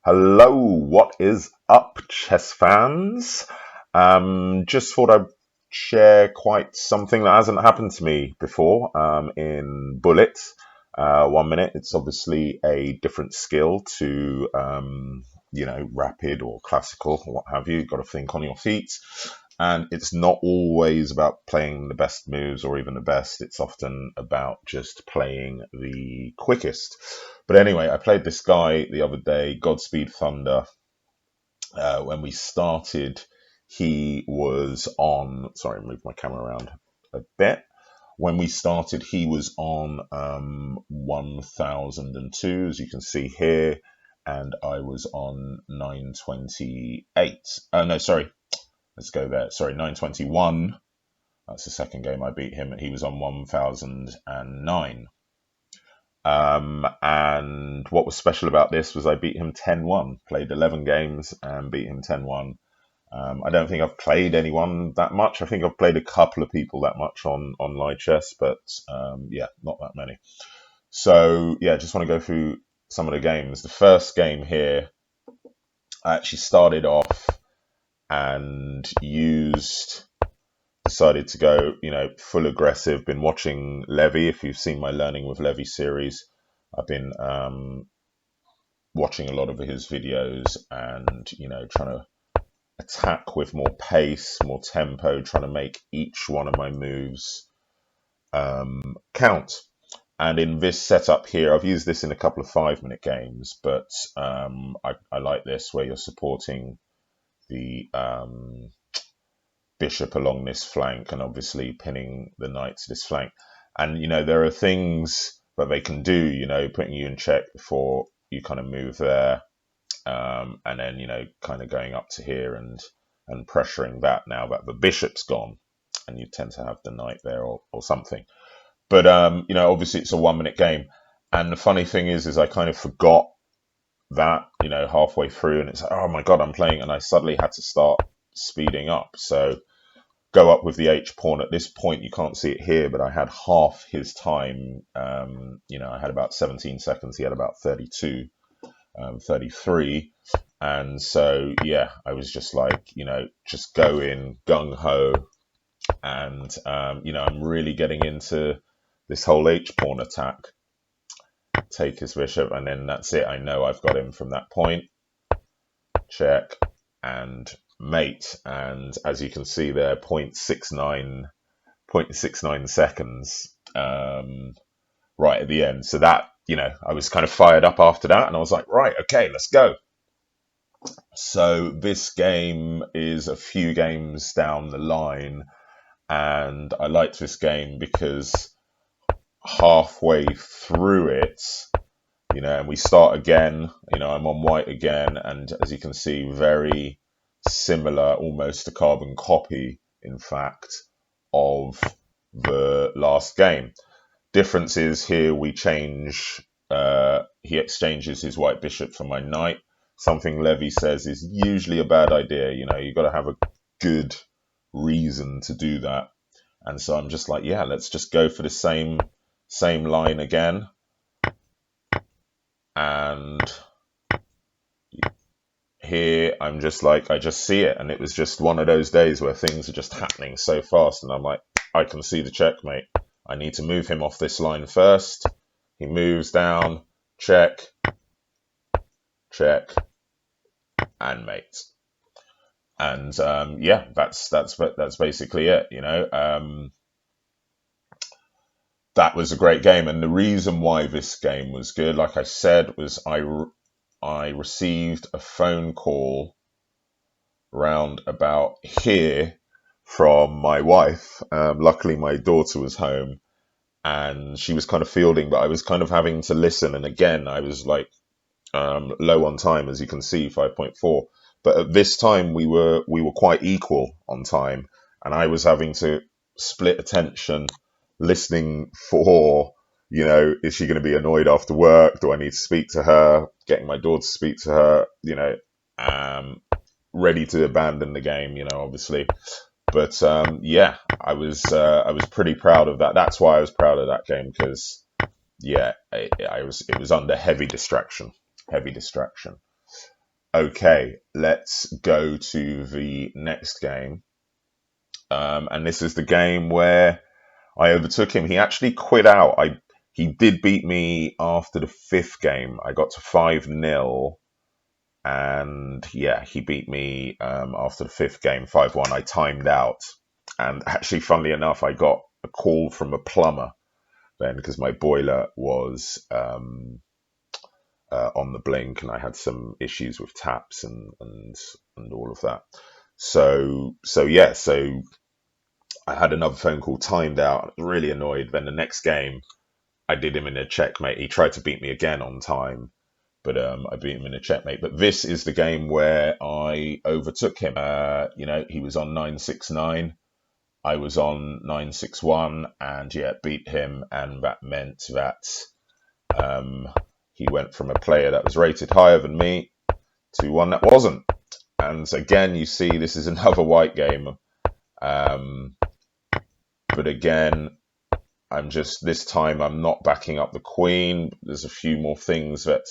Hello, what is up, chess fans? Just thought I'd share quite something that hasn't happened to me before in Bullet. 1 minute. It's obviously a different skill to, rapid or classical or what have you. You've got to think on your feet. And it's not always about playing the best moves or even the best. It's often about just playing the quickest. But anyway, I played this guy the other day, Godspeed Thunder. When we started, he was on. Sorry, move my camera around a bit. When we started, he was on 1002, as you can see here, and I was on 928. No, sorry, let's go there. Sorry, 921. That's the second game I beat him. He was on 1009. And what was special about this was I beat him 10-1. Played 11 games and beat him 10-1. I don't think I've played anyone that much. I think I've played a couple of people that much on live chess, but not that many. So yeah, just want to go through some of the games. The first game here, I actually started off and decided to go, full aggressive. Been watching Levy. If you've seen my Learning with Levy series, I've been watching a lot of his videos and, trying to attack with more pace, more tempo, trying to make each one of my moves count. And in this setup here, I've used this in a couple of 5-minute games, but I like this where you're supporting the bishop along this flank and obviously pinning the knight to this flank. And, there are things that they can do, putting you in check before you kind of move there. And then, kind of going up to here and pressuring that now that the bishop's gone, and you tend to have the knight there or something. But, obviously it's a 1-minute game. And the funny thing is I kind of forgot that, halfway through, and it's like, oh my God, I'm playing, and I suddenly had to start speeding up. So go up with the H pawn. At this point, you can't see it here, but I had half his time. I had about 17 seconds. He had about 32. 33. And so, yeah, I was just like, just go in gung ho. And, I'm really getting into this whole H pawn attack. Take his bishop, and then that's it. I know I've got him from that point. Check and mate. And as you can see there, 0.69 seconds right at the end. So that, I was kind of fired up after that, and I was like, right, okay, let's go. So this game is a few games down the line, and I liked this game because halfway through it, and we start again, I'm on white again, and as you can see, very similar, almost a carbon copy, in fact, of the last game. Difference is here we change, he exchanges his white bishop for my knight. Something Levy says is usually a bad idea. You've got to have a good reason to do that. And so I'm just like, yeah, let's just go for the same line again. And here I'm just like, I just see it. And it was just one of those days where things are just happening so fast. And I'm like, I can see the checkmate. I need to move him off this line first. He moves down, check, and mate. And that's basically it. That was a great game, and the reason why this game was good, like I said, was I received a phone call round about here from my wife. Luckily, my daughter was home, and she was kind of fielding, but I was kind of having to listen. And again, I was like low on time, as you can see, 5.4. But at this time, we were quite equal on time, and I was having to split attention, listening for, is she going to be annoyed after work? Do I need to speak to her? Getting my daughter to speak to her, ready to abandon the game, obviously. But I was pretty proud of that. That's why I was proud of that game, because it was under heavy distraction. Okay, let's go to the next game. And this is the game where I overtook him. He actually quit out. He did beat me after the fifth game. I got to 5-0, and yeah, he beat me after the fifth game, 5-1. I timed out, and actually, funnily enough, I got a call from a plumber then because my boiler was on the blink, and I had some issues with taps and all of that. So I had another phone call timed out. I was really annoyed. Then the next game, I did him in a checkmate. He tried to beat me again on time, but I beat him in a checkmate. But this is the game where I overtook him. He was on 969. I was on 961, and yeah, beat him, and that meant that he went from a player that was rated higher than me to one that wasn't. And again, you see, this is another white game. But again, this time I'm not backing up the queen. There's a few more things that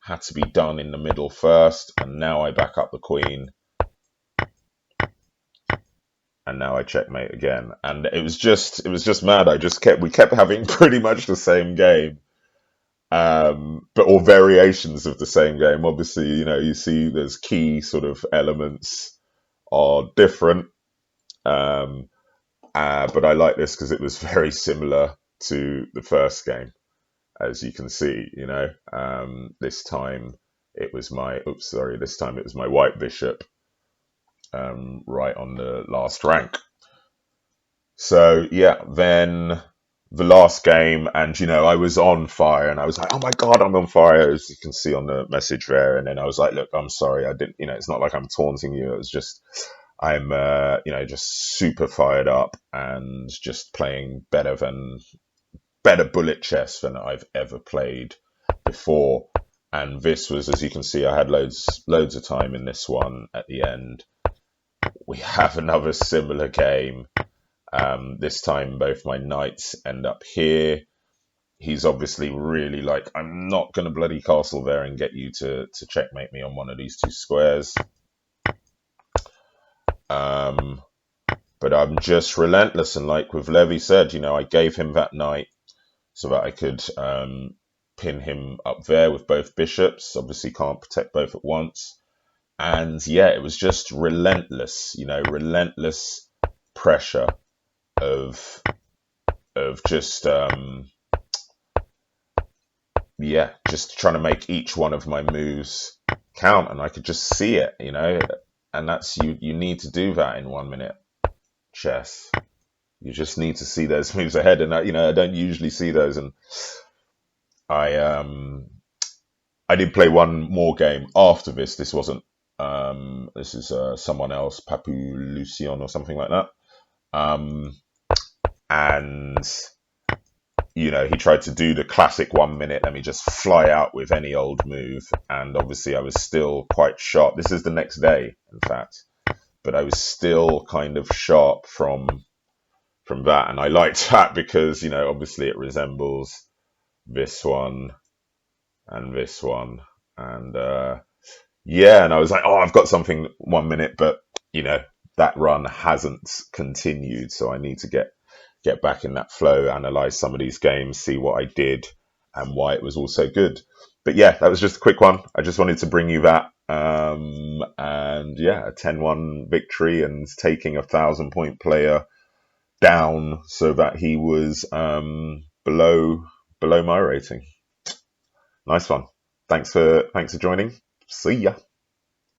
had to be done in the middle first, and now I back up the queen. And now I checkmate again. And it was just mad. We kept having pretty much the same game. But all variations of the same game. Obviously, you see there's key sort of elements are different. But I like this because it was very similar to the first game, as you can see. This time it was my white bishop, right on the last rank. So yeah, then the last game, and I was on fire, and I was like, oh my god, I'm on fire, as you can see on the message there. And then I was like, look, I'm sorry, I didn't, it's not like I'm taunting you. It was just, I'm, just super fired up and just playing better bullet chess than I've ever played before. And this was, as you can see, I had loads of time in this one. At the end, we have another similar game. This time, both my knights end up here. He's obviously really like, I'm not going to bloody castle there and get you to checkmate me on one of these two squares. But I'm just relentless. And like with Levy said, I gave him that knight so that I could pin him up there with both bishops. Obviously can't protect both at once. And yeah, it was just relentless, relentless pressure of just just trying to make each one of my moves count, and I could just see it, and that's you need to do that in 1 minute chess. You just need to see those moves ahead, and I don't usually see those. And I did play one more game after this. This wasn't this is someone else, Papu Lucien or something like that. And he tried to do the classic 1 minute, let me just fly out with any old move. And obviously I was still quite sharp. This is the next day, in fact. But I was still kind of sharp from that. And I liked that because, obviously it resembles this one and this one. And and I was like, oh, I've got something 1 minute, but, that run hasn't continued. So I need to get back in that flow, analyze some of these games, see what I did and why it was all so good. But yeah, that was just a quick one. I just wanted to bring you that. And yeah, a 10-1 victory and taking a 1,000-point player down so that he was below my rating. Nice one. Thanks for joining. See ya.